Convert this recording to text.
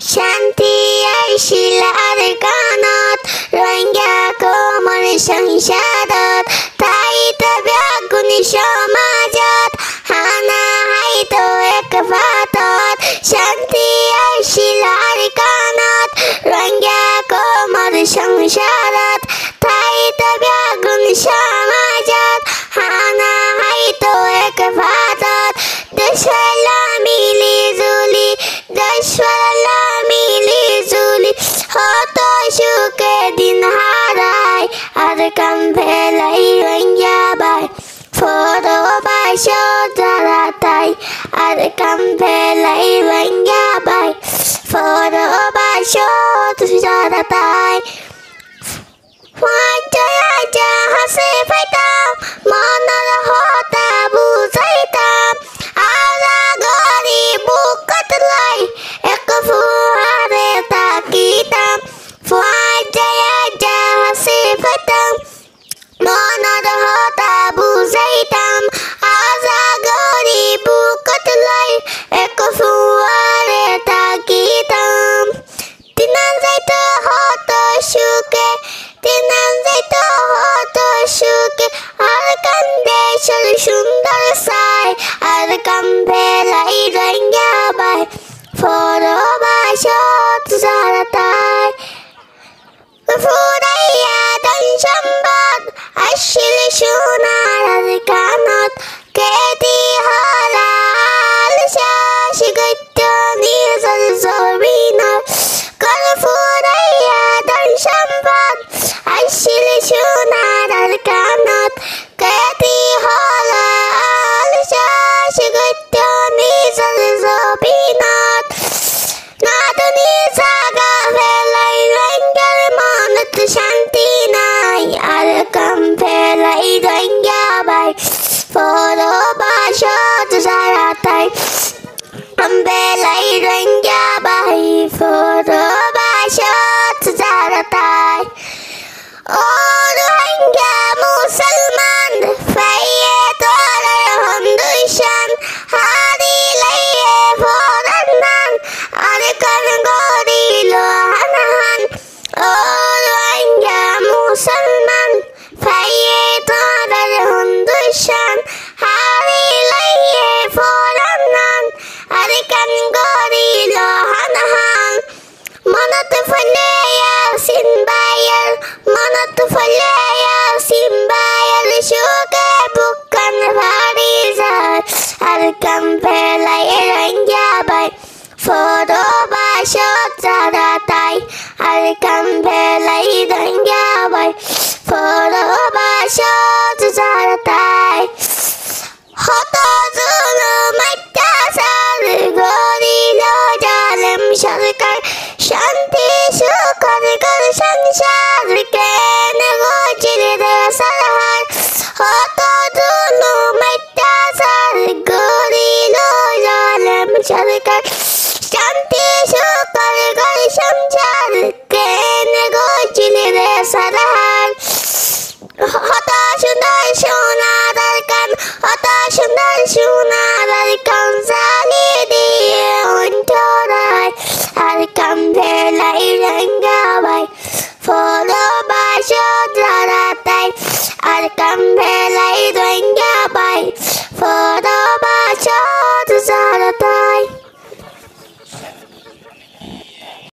শান্তি আইছিল আর গানত রঙা কোমল সংসাৰত ঠাইত ব্যাগুনি সমাজত হানা হাইতো এক ভাতত শান্তি আইছিল আর গানত রঙা কোমল সংসাৰত ঠাইত ব্যাগুনি সমাজত হানা হাইতো এক ভাতত দেশলা মিলি জুলি দেশলা মিলি জুলি হত সুখে দিন হারায় আর কাম ফেলাই রঙা বাই ফটো বাসো যারা তাই আর কাম ফেলাই রঙা বাই ফটো বাসো যারা তাই আজা হাসে পাইতাম মনের হতা বুঝাইতাম আলা গরি বুকত লাই এক ফুয়ারে তাকিতাম আজা হাসে পাইতাম মনের হতা বুঝাইতাম আলা গরি বুকত লাই এক ফুয়ারে তাকিতাম দিনাল যাইতো হত সুখে দিনাল যাইতো হত সুখে আর কান্দে সুন্দর সাই আর কান্দে লাই রঙা বাই ফটো বাসত যারা তাই ফুরাইয়া ধন সম্পদ আসিল সোনার আর কানত কেতি হলাল শাস গত্য নিজল জমিনত কল ফুরাইয়া ধন সম্পদ আসিল সোনার আর কানত কেতি হলাল শাস গত্য নিজল জমিনত নাদনি জাগা ফেলাই রঙার মনত শান্তি নাই আর কাম ফেলাই রঙা বাই ফটো বাসত যারা তাই কাম ফেলাই রঙা বাই ফটো বাসত যারা তাই ও রোহিঙ্গা মুসলমান ফাইয়ে তোরা হিন্দুস্তান হারি লাইয়ে ফরান নান আর কান গরিল হানাহান ও রোহিঙ্গা মুসলমান ফাইয়ে তোরা হিন্দুস্তান হারি লাইয়ে ফরান নান আর কান গরিল হানাহান মনত ফলে ইয়াসিন বায়ার মনত ফলে ইয়াসিন বায়ার সুখে বুকান ভারি যায় আর কাম ফেলাই রঙা বাই ফটো বাসত যারা তাই আর কাম ফেলাই রঙা বাই ফটো বাসত যারা তাই হত জুলুম অত্যাচার গরিল জালেম সরকার শান্তি সুখর ঘর সংসার কেন গজিল সারহার হত জুলুম অত্যাচার গরিল জালেম সরকার শান্তি সুখর ঘর সংসার কেন গজিল সারহার হত সুন্দর সোনার কান হত সুন্দর সোনার কান জানি দিয়ে অন্তরায় আর কাম ফেলাই রঙা বাই ফটো বাসত যারা তাই আর কাম ফেলাই রঙা বাই ফটো